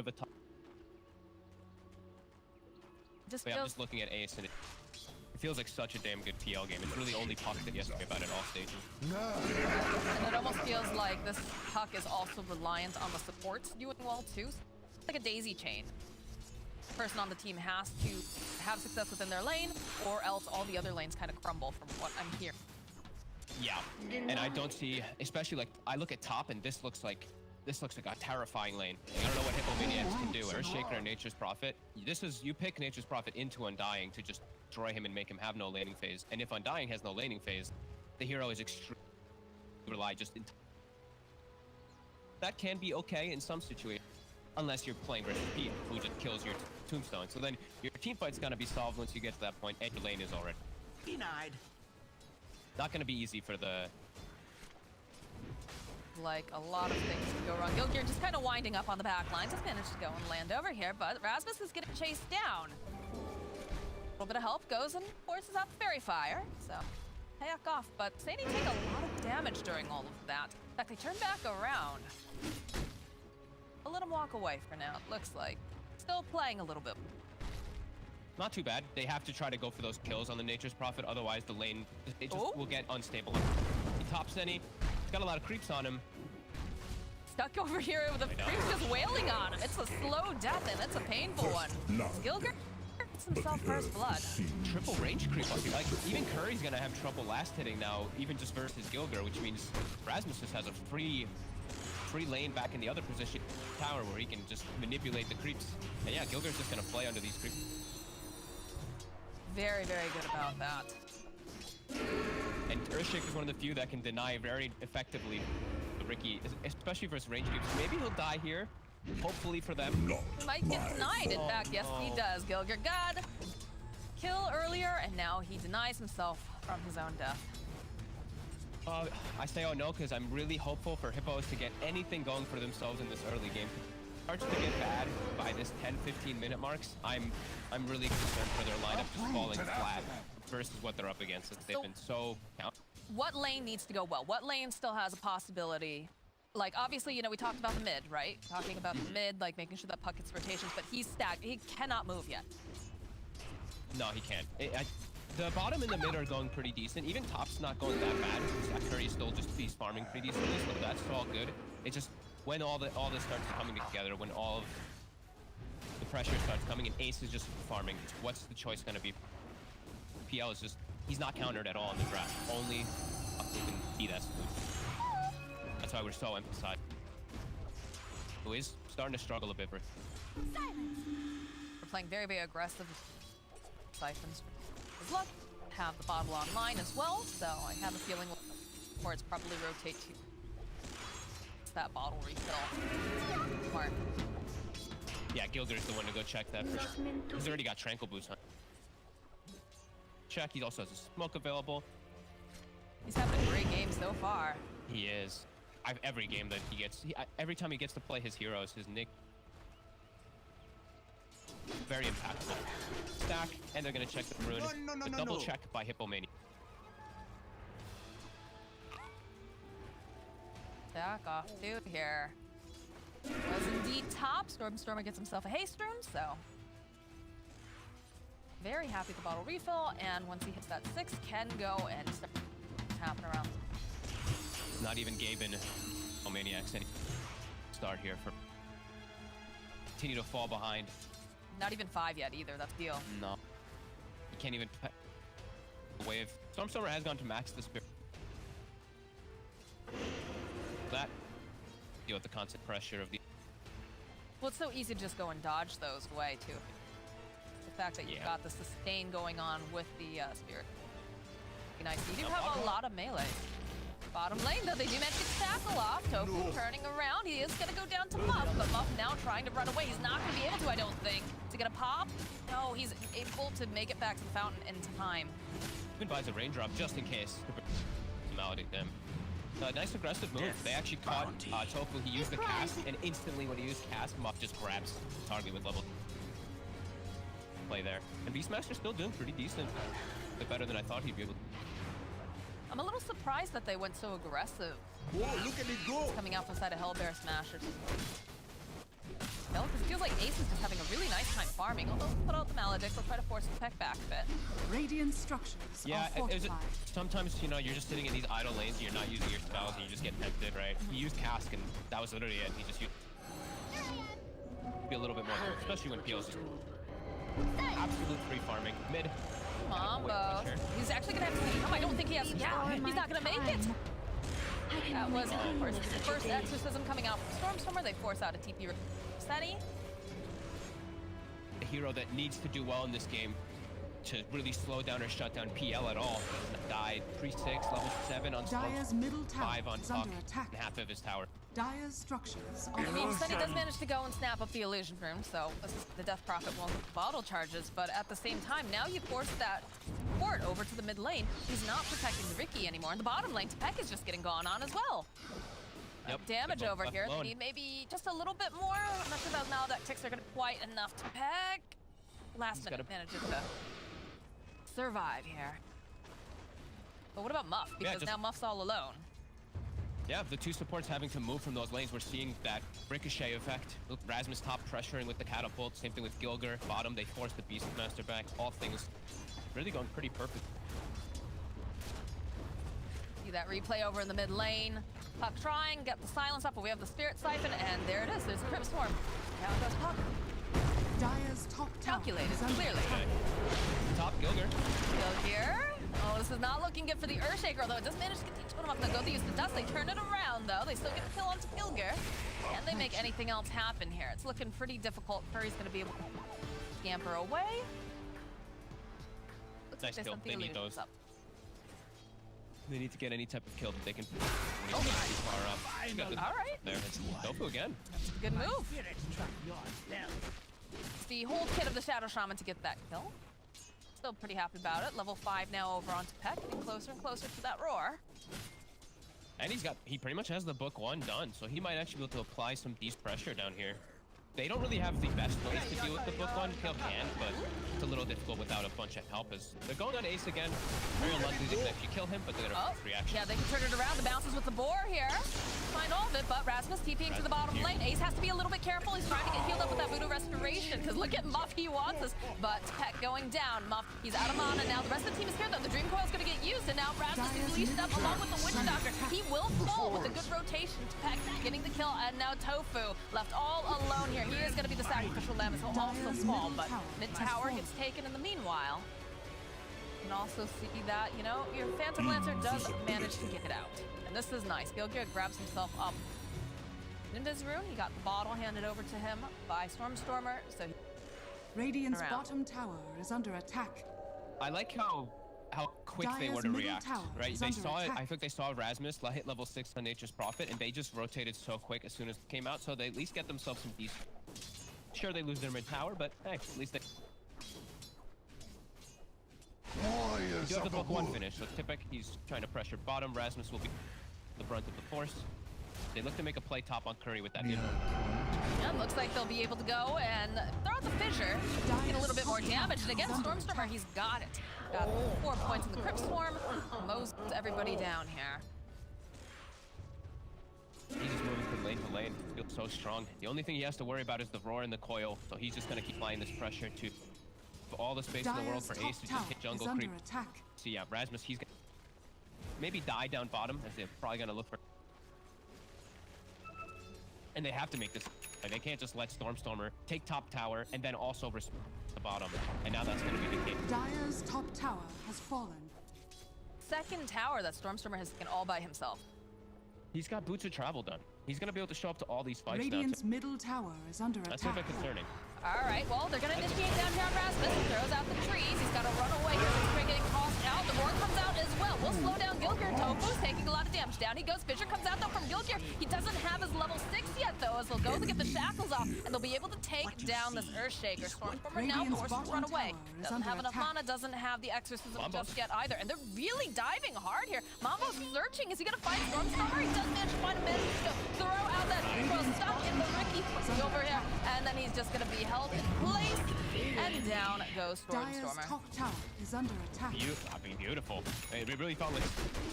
a top. Just I'm just looking at Ace, and it feels like such a damn good PL game. It's really only Puck that he has to worry about at all stages. And it almost feels like this Puck is also reliant on the supports doing well too. It's like a daisy chain. The person on the team has to have success within their lane, or else all the other lanes kind of crumble from what I'm hearing. Yeah, and I don't see, especially like I look at top, and this looks like a terrifying lane. Like, I don't know what Hippomaniacs can do. Earthshaker and Nature's Prophet. You pick Nature's Prophet into Undying to just destroy him and make him have no laning phase. And if Undying has no laning phase, the hero is extremely rely just in. That can be okay in some situations, unless you're playing versus Pete, who just kills your tombstone. So then your team fight's gonna be solved once you get to that point, and your lane is already denied. Not gonna be easy for the. Like a lot of things can go wrong. Gilgir just kind of winding up on the back line. Just managed to go and land over here, but rASmus is getting chased down. A little bit of help goes and forces out the Fairy Fire. So, back off. But sehny take a lot of damage during all of that. In fact, they turn back around. I'll let him walk away for now, it looks like. Still playing a little bit. Not too bad. They have to try to go for those kills on the Nature's Prophet, otherwise the lane it just will get unstable. He tops sehny. He's got a lot of creeps on him. Stuck over here with the creeps just wailing on him. It's a slow death and it's a painful one. Gilgir gets himself first blood. Triple range creep. Like even Curry's gonna have trouble last hitting now, even just versus Gilgir, which means rASmus just has a free lane back in the other position tower where he can just manipulate the creeps. And yeah, Gilgir's just gonna play under these creeps. Very, very good about that. And Earthshaker is one of the few that can deny very effectively the Riki, especially versus range creeps. Maybe he'll die here, hopefully for them. He might get denied. In fact, yes, he does. Gilgir got kill earlier, and now he denies himself from his own death. I say oh no because I'm really hopeful for Hippos to get anything going for themselves in this early game. Starts to get bad by this 10-15 minute marks. I'm really concerned for their lineup just falling flat versus what they're up against. They've been so counted. What lane needs to go well? What lane still has a possibility? Like, obviously, you know, we talked about the mid, right? Talking about the mid, like making sure that Puck gets rotations, but he's stacked. He cannot move yet. No, he can't. The bottom and the mid are going pretty decent. Even top's not going that bad. Curry's still just he's farming pretty decently, so that's all good. It's just when all this starts coming together, when all of the pressure starts coming, and Ace is just farming, what's the choice going to be? PL is just, he's not countered at all in the draft. Only Puck can be that solution. That's why we're so emphasized. Who is starting to struggle a bit. We're playing very, very aggressive. Siphons his luck. Have the bottle online as well, so I have a feeling or it's probably rotate to that bottle refill. Smart. Yeah, Gilgir's the one to go check that for sure. He's already got Tranquil Boots on. Check, he also has a smoke available. He's having a great game so far. He is. Every game that he gets, every time he gets to play his heroes, his nick. Very impactful. Stack, and they're gonna check the rune. Double check by Hippomaniacs. Back off dude here. Was indeed top. Stormstormer gets himself a haste rune, so very happy the bottle refill, and once he hits that 6, can go and start tapping around. Not even Gabe and Hippomaniacs any start here for continue to fall behind. Not even 5 yet either, that's the deal. No. You can't even wave. Stormstormer has gone to max the spirit. That deal with the constant pressure of the. Well, it's so easy to just go and dodge those away too. The fact that you've got the sustain going on with the spirit. Be nice. You do have a lot of melee. Bottom lane though, they do manage to get tackle off. tOfu turning around. He is gonna go down to Muff, but Muff now trying to run away. He's not gonna be able to, I don't think. Is he gonna pop? No, he's able to make it back to the fountain in time. Even buys a raindrop just in case. Maledict them. Nice aggressive move. They actually caught tOfu. He used the cast, and instantly when he used cast, Muff just grabs the target with level play there. And Beastmaster still doing pretty decent. A bit better than I thought he'd be able to. I'm a little surprised that they went so aggressive. Whoa, look at it go! Coming out from the side of Hellbear Smashers. kill, because it feels like Ace is just having a really nice time farming. Although, put out the Maledict, they'll try to force the Tipek back a bit. Radiant structures are fortified. Sometimes, you know, you're just sitting in these idle lanes, and you're not using your spells, and you just get tempted, right? He used Cask, and that was literally it. He just used... Be a little bit more, especially when PL's just absolute free farming. Mid. Mambos. He's actually gonna have to see him. I don't think he has. Yeah, he's not gonna make it. That was, of course, the first exorcism coming out from Stormstormer. They force out a TP sehny. A hero that needs to do well in this game to really slow down or shut down PL at all. Died pre-6, level 7 on Dire's middle tower 5 on is top, under attack. and half of his tower. Dire's structures are I mean, fortified. sehny does manage to go and snap up the illusion room, so the Death Prophet won't hit the bottle charges, but at the same time, now you force that port over to the mid lane. He's not protecting the Riki anymore, and the bottom lane, Tipek is just getting gone on as well. Yep, Damage over here. alone. They need maybe just a little bit more. I'm not sure those Maledict ticks are going to be quite enough. Tipek last minute manages to survive here. But what about Muff? Because now Muff's all alone. Yeah, the two supports having to move from those lanes. We're seeing that ricochet effect. Look, rASmus top pressuring with the catapult. Same thing with Gilgir. Bottom, they force the Beastmaster back. All things really going pretty perfect. See that replay over in the mid lane. Puck trying, get the silence up, but we have the Spirit Siphon, and there it is. There's a Crypt Swarm. Now it goes Puck. Dire's top tower Calculated, is under clearly. attack. Top, Gilgir. Gilgir. Oh, this is not looking good for the Earthshaker, although it does manage to get the totem up. They'll go to use the dust. They turn it around, though. They still get the kill onto Gilgir. Can they make anything else happen here? It's looking pretty difficult. Furry's going to be able to scamper away. Looks Nice like kill. there's They need illusions those. up. They need to get any type of kill that they can. Oh, Too far up. all right. There. tOfu again. Good move. It's the whole kit of the Shadow Shaman to get that kill. Still pretty happy about it. Level 5 now over on Tipek, getting closer and closer to that roar. And he pretty much has the book 1 done, so he might actually be able to apply some beast pressure down here. They don't really have the best ways to deal with the book 1. Kill can, but it's a little difficult without a bunch of help. As they're going on Ace again. Very unlikely they can actually kill him, but they're gonna reaction. Yeah, they can turn it around. The bounces with the boar here. Find all of it, but rASmus TPing to the bottom lane. Ace has to be a little bit careful. He's trying to get healed up with that Voodoo Restoration, because look at Muff, he wants this. But Tipek going down. Muff, he's out of mana now. The rest of the team is here, though. The Dream Coil's gonna get used, and now rASmus is leashed up along with the Witch Doctor. He will fall with a good rotation. Tipek getting the kill, and now tOfu left all alone here. He is gonna be the sacrificial lamb. He'll also fall, but mid tower gets taken in the meanwhile. You can also see that, you know, your Phantom Lancer does manage to get it out. And this is nice. Gilgir grabs himself up into his rune. He got the bottle handed over to him by Stormstormer, so Radiant's bottom tower is under attack. I like how quick they were to react, right? They saw it. I think they saw rASmus hit level 6 on Nature's Prophet, and they just rotated so quick as soon as it came out, so they at least get themselves some decent. Sure, they lose their mid tower, but hey, at least they do have the book 1 finish. So Tipek, he's trying to pressure bottom. rASmus will be the brunt of the force. They look to make a play top on Curry with that hit. yeah, looks like they'll be able to go and throw out the fissure, get a little bit more damage. And again, Stormstormer, he's got it. Got 4 points in the Crypt Swarm. Mows everybody down here. He's just moving from lane to lane. Feels so strong. The only thing he has to worry about is the roar and the coil. So he's just gonna keep applying this pressure to all the space in the world for Ace to just hit jungle creep. See, yeah, rASmus, he's gonna maybe die down bottom, as they're probably gonna look for. And they have to make this. Like, they can't just let Stormstormer take top tower and then also the bottom. And now that's gonna be the case. Dire's top tower has fallen. Second tower that Stormstormer has taken all by himself. He's got boots of travel done. He's gonna be able to show up to all these fights Radiant's now. middle tower is under That's attack. a bit concerning. All right, well, they're going to initiate downtown rASmus. He throws out the trees. He's got to run away here. He's getting tossed out. The board comes out as well. We'll slow down Gilgir. tOfu's taking a lot of damage. Down he goes. Fissure comes out, though, from Gilgir. He doesn't have his level 6 yet, though, as they'll go to get the shackles off, and they'll be able to take down this Earthshaker. Stormstormer now forced to run away. Doesn't have enough mana, doesn't have the exorcism just yet either. And they're really diving hard here. Mambos searching. Is he going to find Stormstormer? He does manage to find a man to throw out that Dream Coil stuck in the Riki over here. And then he's just gonna be held in place, and down goes Dire's Stormstormer. top tower is under attack. Beautiful. It really felt like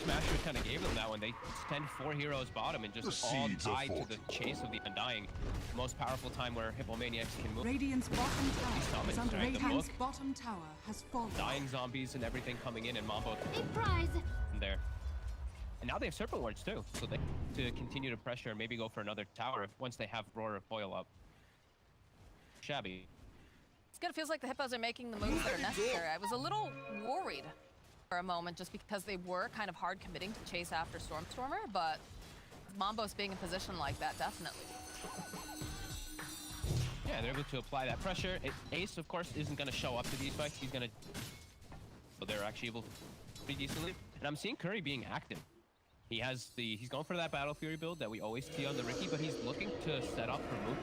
Smashers kind of gave them that when they send 4 heroes bottom and just all died to the chase of the Undying. Most powerful time where Hippomaniacs can move. Radiant's bottom tower summons, is under right? The Radiant's book. bottom tower has fallen. Dying zombies and everything coming in and Mambos Big prize. there. And now they have Serpent Wards too, so they to continue to pressure and maybe go for another tower once they have Roar or Foil up. Shabby. It's good. It feels like the Hippos are making the moves that are necessary. I was a little worried for a moment just because they were kind of hard committing to chase after Stormstormer, but Mambos being in position like that, definitely. Yeah, they're able to apply that pressure. Ace, of course, isn't going to show up to these fights. He's going to... But they're actually able to pretty decently. And I'm seeing Curry being active. He's going for that Battle Fury build that we always see on the Riki, but he's looking to set up for move.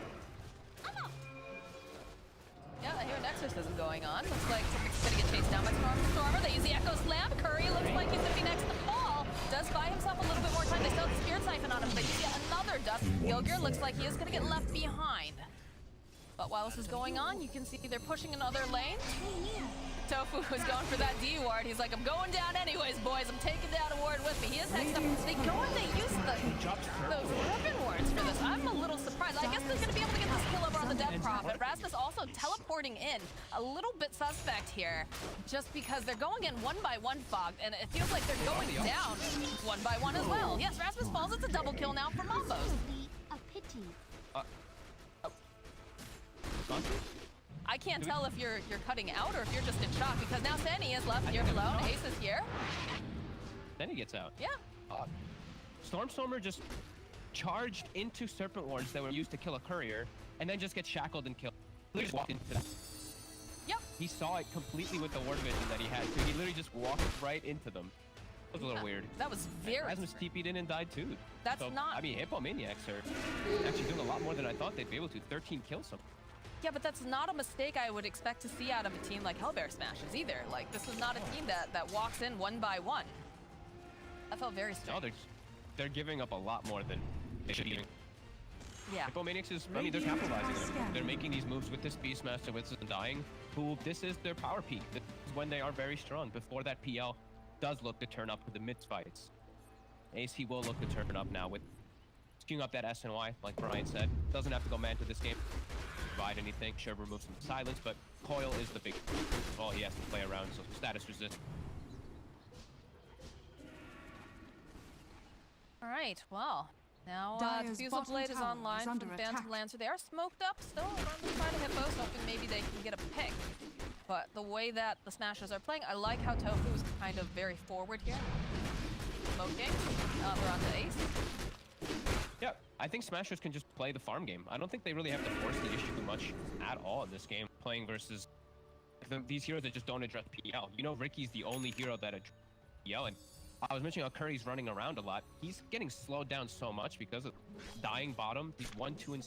Yeah, I hear an exorcism going on. Looks like Tipek's gonna get chased down by Stormstormer. They use the Echo Slam. Curry looks like he's gonna be next to fall. Does buy himself a little bit more time. They still have the Spirit Siphon on him. They use yet another dust. Gilgir looks like he is gonna get left behind. But while this is going on, you can see they're pushing another lane. tOfu is going for that D ward. He's like, I'm going down anyways, boys. I'm taking down a ward with me. He is next up. They go and they use those ribbon wards for this. I'm a little surprised. I guess they're going to be able to get this kill over on the Death Prophet. rASmus also teleporting in. A little bit suspect here, just because they're going in one by one, Fog, and it feels like they're going down one by one as well. Yes, rASmus falls. It's a double kill now for Mambos. A pity. I can't tell if you're cutting out or if you're just in shock, because now sehny is left here alone. Ace is here. Then he gets out. Yeah. Stormstormer just charged into Serpent Wards that were used to kill a courier, and then just gets shackled and killed. He just walked into that. Yep. He saw it completely with the ward vision that he had, so he literally just walked right into them. That was a little weird. That was very rASmus TP'd in and died too. That's so, not... I mean, Hippomaniacs are actually doing a lot more than I thought they'd be able to. 13 kills. Yeah, but that's not a mistake I would expect to see out of a team like Hellbear Smashes either. Like, this is not a team that walks in one by one. That felt very strange. No, they're giving up a lot more than they should be. Yeah. Hippomaniacs is, I mean, they're capitalizing on it. They're making these moves with this Beastmaster, with this Undying, who this is their power peak. This is when they are very strong. Before that PL does look to turn up for the mid fights. Ace, he will look to turn up now with queuing up that SNY, like Brian said. Doesn't have to go man to this game. Provide anything, sure, remove some silence, but Coil is the big all he has to play around, so status resist. All right, well, now Dire's Diffusal bottom Blade is tower online is from under Phantom attack. Lancer. They are smoked up still around the side of Hippos, hoping maybe they can get a pick. But the way that the Smashers are playing, I like how tOfu is kind of very forward here. Smoking, we're on to Ace. Yeah, I think Smashers can just play the farm game. I don't think they really have to force the issue much at all in this game, playing versus these heroes that just don't address PL. You know, Riki's the only hero that addresses PL, and I was mentioning how Curry's running around a lot. He's getting slowed down so much because of dying bottom. He's 1, 2, and...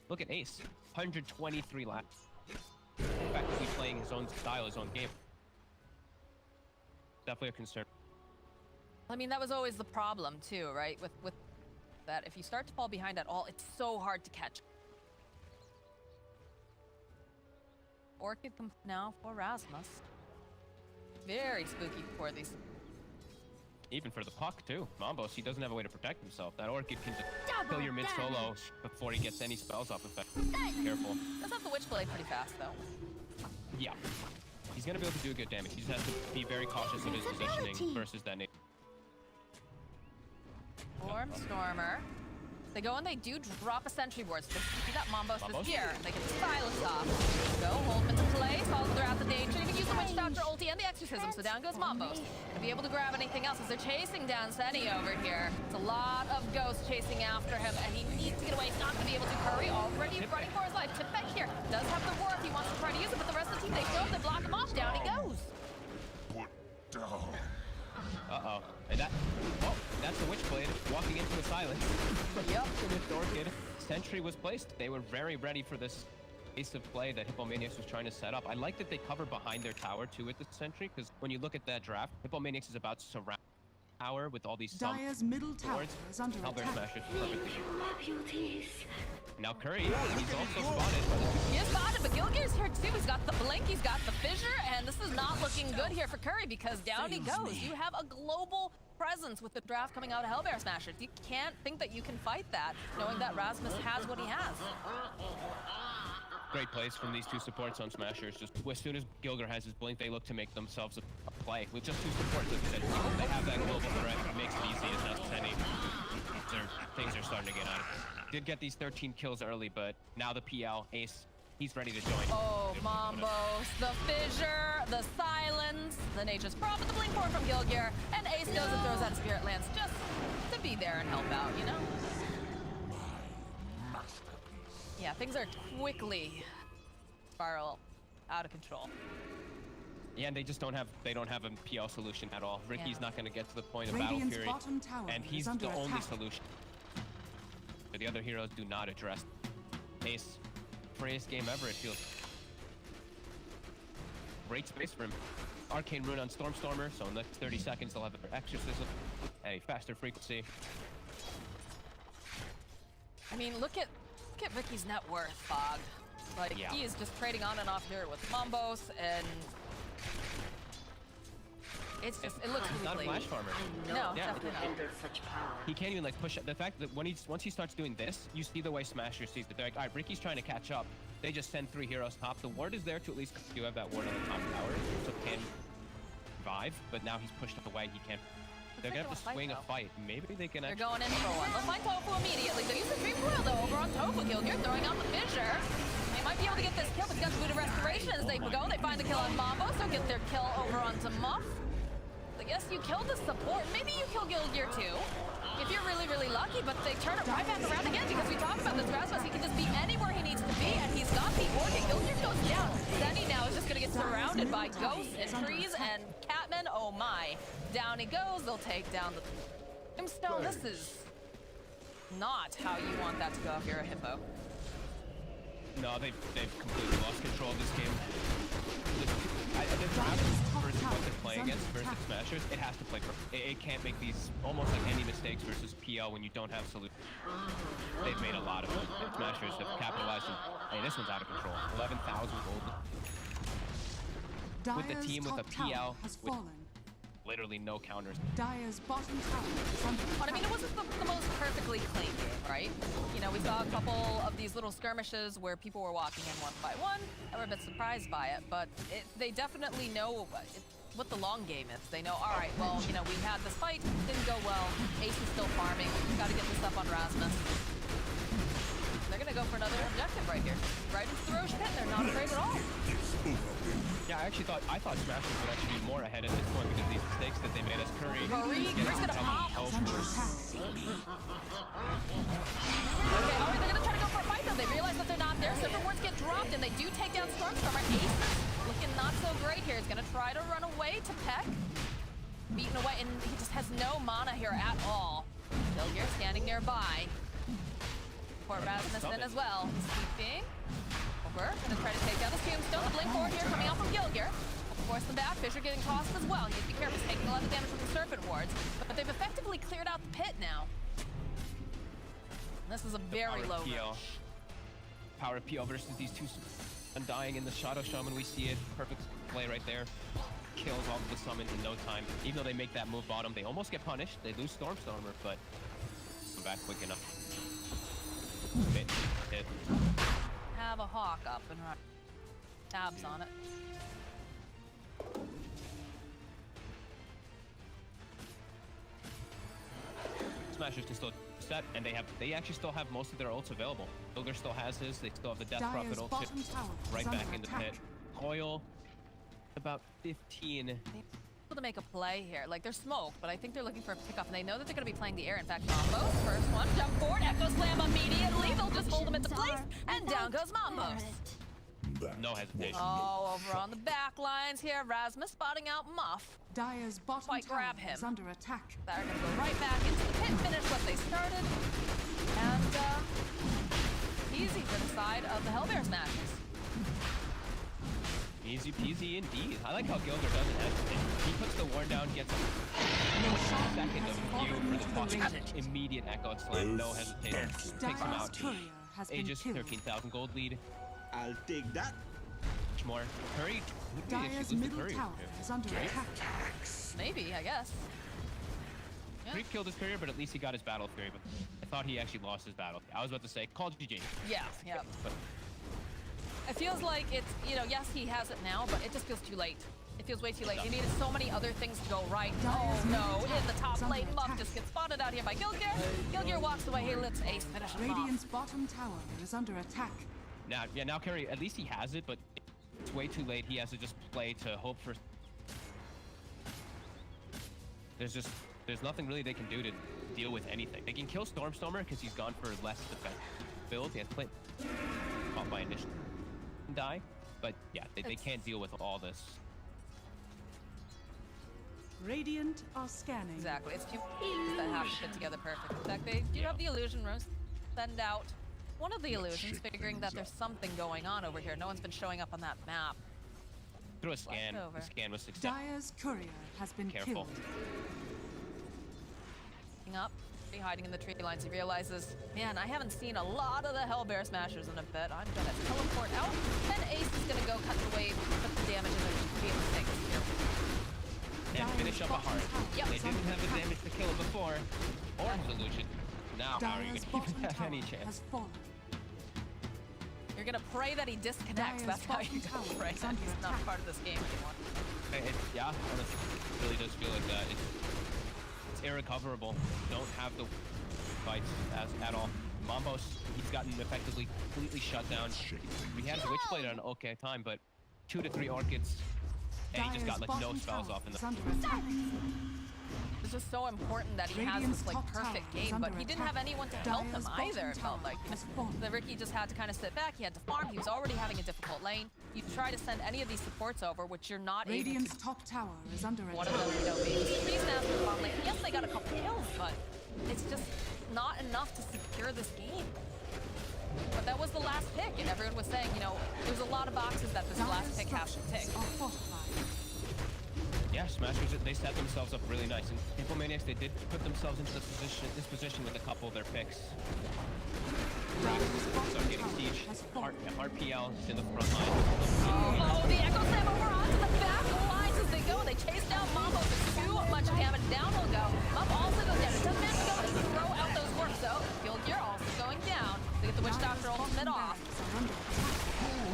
Look at Ace, 123 laps. Effectively playing his own style, his own game. Definitely a concern. I mean, that was always the problem too, right? With that, if you start to fall behind at all, it's so hard to catch. Orchid comes now for rASmus. Very spooky for these. Even for the puck too. Mambos, he doesn't have a way to protect himself. That Orchid can just kill your mid solo before he gets any spells off effect. Careful. Does have the Witchblade pretty fast though. Yeah. He's gonna be able to do good damage. He just has to be very cautious of his positioning versus that nade. Stormstormer. They go and they do drop a sentry ward. So you see that Mambos is here. They get the silence off. Go, hold him into place. Follow throughout the danger. Even use the Witch Doctor ulti and the exorcism. So down goes Mambos. To be able to grab anything else as they're chasing down sehny over here. It's a lot of ghosts chasing after him, and he needs to get away. He's not going to be able to hurry. Already running for his life. Tipek here does have the war if he wants to try to use it, but the rest of the team, they throw it, they block him off. Down he goes. Put down. Uh-oh. And that's the Witchblade walking into the silence. Yep. With Orchid. Sentry was placed. They were very ready for this ace of play that Hippomaniacs was trying to set up. I like that they cover behind their tower too with the Sentry, because when you look at that draft, Hippomaniacs is about to surround tower with all these Dire's middle tower boards. is under Hellbear attack. smashes perfectly. Now Curry, he's also spotted. He is spotted, but Gilgir's here too. He's got the blink, he's got the fissure, and this is not looking good here for Curry because down he goes. You have a global presence with the draft coming out of Hellbear Smashers. You can't think that you can fight that, knowing that rASmus has what he has. Great plays from these two supports on Smashers. Just as soon as Gilgir has his blink, they look to make themselves a play with just two supports. Like you said, they have that global threat. It makes it easy as not sehny. Things are starting to get on. Did get these 13 kills early, but now the PL Ace, he's ready to join. Oh, Mambos, the fissure, the silence, the nature's prophet, the blink form from Gilgir, and Ace goes and throws out a Spirit Lance just to be there and help out, you know? Yeah, things are quickly spiral out of control. Yeah, and they just don't have a PL solution at all. Riki's not going to get to the point of Battle Radiant's Fury, bottom tower and he's is the under only attack. solution. But the other heroes do not address Ace. Freest game ever, it feels. Great space for him. Arcane Rune on Stormstormer, so in the next 30 seconds they'll have their Exorcism at a faster frequency. I mean, look at Riki's net worth, Fog. Like, Yeah. he is just trading on and off here with Mambos, and it's just, it looks He's not a weakly. flash farmer. No, Yeah. definitely not. He can't even like push it. The fact that once he starts doing this, you see the way Smasher sees it. They're like, all right, Riki's trying to catch up. They just send 3 heroes top. The ward is there to at least you have that ward on the top tower, so it can survive. But now he's pushed away. He can't. They're gonna have to swing a fight. Maybe they can. They're Actually... going in for one. They'll find tOfu immediately. They use the Dream Coil though over on tOfu. Gilgir throwing out the fissure. They might be able to get this kill, but he's got the boot of restoration as they go. They find the kill on Mambos. They'll get their kill over onto Muff. I guess you killed the support. Maybe you kill Gilgir too, if you're really, really lucky, but they turn it right back around again because we talked about this rASmus. He can just be anywhere he needs to be, and he's got the organ. Gilgir goes down. Sehny now is just going to get surrounded by ghosts and trees and catmen. Oh my. Down he goes. They'll take down the Brimstone. This is not how you want that to go if you're a Hippo. No, they've completely lost control of this game. The draft versus what they're playing against versus Smashers, it has to play perfect. It can't make these almost like any mistakes versus PL when you don't have solution. They've made a lot of them. And Smashers have capitalized. Hey, this one's out of control. 11,000 gold. With the team with a PL with literally no counters. Dire's bottom tower is under attack. But I mean, it wasn't the most perfectly clean game, right? You know, we saw a couple of these little skirmishes where people were walking in one by one, and we're a bit surprised by it, but they definitely know what the long game is. They know, all right, well, you know, we had this fight, didn't go well, Ace is still farming, gotta get this up on rASmus. They're gonna go for another objective right here. Right into the Roche pit, they're not afraid at all. Yeah, I thought Smashers would actually be more ahead at this point because of these mistakes that they made as Curry's gonna pop. Is under attack. Okay, all right, they're gonna try to go for a fight though. They realize that they're not there. Silver wards get dropped, and they do take down Stormstormer. Ace looking not so great here. He's gonna try to run away to Tipek. Beaten away, and he just has no mana here at all. Gilgir standing nearby. Poor rASmus in as well. Sweeping. Over. Gonna try to take down the Tombstone. The blink forward here coming out from Gilgir. Force them back. Fissure getting tossed as well. You need to be careful. He's taking a lot of damage from the Serpent wards. But they've effectively cleared out the pit now. This is a very low range. Power of PL versus these two Undying in the Shadow Shaman. We see it. Perfect play right there. Kills all of the summons in no time. Even though they make that move bottom, they almost get punished. They lose Stormstormer, but come back quick enough. Hit. Have a hawk up and run. Tabs on it. Smashers can still set, and they actually still have most of their ults available. Gilgir still has his. They still have the Death Prophet Dire's ult bottom tower right is back under in the attack. pit. Coil, about 15. To make a play here. Like, they're smoked, but I think they're looking for a pickoff, and they know that they're going to be playing the air. In fact, Mambos, first one, jump forward, Echo Slam immediately. They'll just hold him into place, and down goes Mambos. No hesitation. Oh, over on the back lines here, rASmus spotting out Muff. Dire's bottom Quite tower grab him. is under attack. They're going to go right back into the pit, finish what they started, and easy for the side of the Hellbear Smashers. Easy peasy indeed. I like how Gilgir doesn't hesitate. He puts the warn down, gets a second of view for the toss. Immediate echo slam, no hesitation. Takes him out. Aegis, 13,000 gold lead. I'll take that. Much more. Curry. Dire's middle tower is under attack. Maybe, I guess. Yeah. Creep killed his career, but at least he got his battle fury. But I thought he actually lost his battle. I was about to say, call GG. Yeah, yeah. But it feels like it's, you know, yes, he has it now, but it just feels too late. It feels way too late. He needed so many other things to go right. Oh no, in the top lane, Muff just gets spotted out here by Gilgir. Gilgir walks away. Hey, let's ace finish him off. Radiant's bottom tower is under attack. Now Curry, at least he has it, but it's way too late. He has to just play to hope for. There's nothing really they can do to deal with anything. They can kill Stormstormer because he's gone for less defense build. He has played caught by initial die, but yeah, they can't deal with all this. Radiant are scanning. Exactly, it's two pieces that have to fit together perfect. In fact, they do have the illusion rose. Send out one of the illusions, figuring that there's something going on over here. No one's been showing up on that map. Through a scan. The scan was successful. Dire's courier has been Careful. killed. Up, hiding in the tree lines, he realizes, man, I haven't seen a lot of the Hellbear smashers in a bit. I'm gonna teleport out, and Ace is gonna go cut the wave, put the damage in the be able to take this here. And finish up a heart. Yep. They didn't have the damage to kill it before. Or illusion. Now how are you gonna even have any chance? You're gonna pray that he disconnects. That's how you're gonna pray that he's not part of this game anymore. Yeah, honestly, it really does feel like that. It's irrecoverable. Don't have the fights at all. Mambos, he's gotten effectively completely shut down. We had his Witchblade at an okay time, but 2 to 3 Orchids, and he just got like no spells off in the. It's just so important that he has this like perfect game, but he didn't have anyone to help him either. It felt like, you know, the Riki just had to kind of sit back. He had to farm. He was already having a difficult lane. You try to send any of these supports over, which you're not Radiant's able to. top tower is under attack. One of them, you know, being Beastmaster farm lane. Yes, they got a couple kills, but it's just not enough to secure this game. But that was the last pick, and everyone was saying, you know, there's a lot of boxes that this last pick has to tick. Yeah, Smashers, they set themselves up really nice. And Hippomaniacs, they did put themselves into this position with a couple of their picks. So getting siege. RPL is in the front line. Oh, the Echo Slam over onto the back lines as they go. They chase down Mambos. There's too much damage. Down will go. Mum also goes down. It doesn't have to go to throw out those works, though. Gilgir also going down. They get the Witch Doctor ultimate off.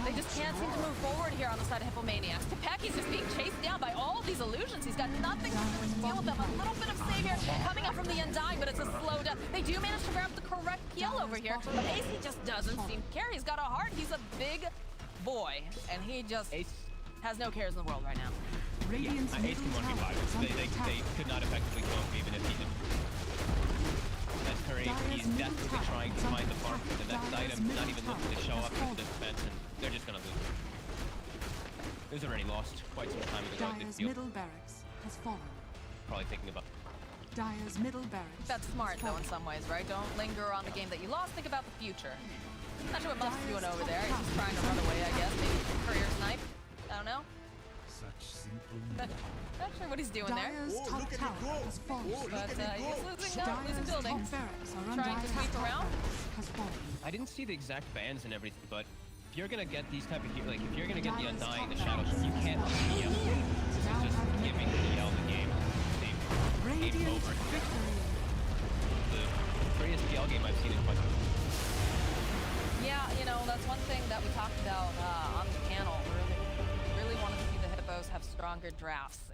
They just can't seem to move forward here on the side of Hippomaniacs. Tipek is just being chased down by all of these illusions. He's got nothing to deal with them. A little bit of save here coming up from the Undying, but it's a slow death. They do manage to grab the correct PL over here, but Ace just doesn't seem to care. He's got a heart. He's a big boy, and he just has no cares in the world right now. Radiant's Ace can 1v5. They could not effectively kill him even if he didn't. That's Curry. He's desperately trying to find the farm for the next item, not even looking to show up with the defense, and they're just gonna lose. It was already lost quite some time ago. Dire's middle barracks has fallen. Probably thinking about. Dire's middle barracks. That's smart though in some ways, right? Don't linger on the game that you lost. Think about the future. Not sure what Muff's doing over there. He's just trying to run away, I guess. Maybe career snipe. I don't know. Not sure what he's doing there. Top tower has fallen. But he's losing buildings. Trying to sweep around. I didn't see the exact bans and everything, but if you're gonna get these type of if you're gonna get the Undying, the Shadows, you can't PL. This is just giving PL the game. Game over. The greatest PL game I've seen in quite some time. Yeah, you know, that's one thing that we talked about on the panel. Really wanted to see the Hippos have stronger drafts.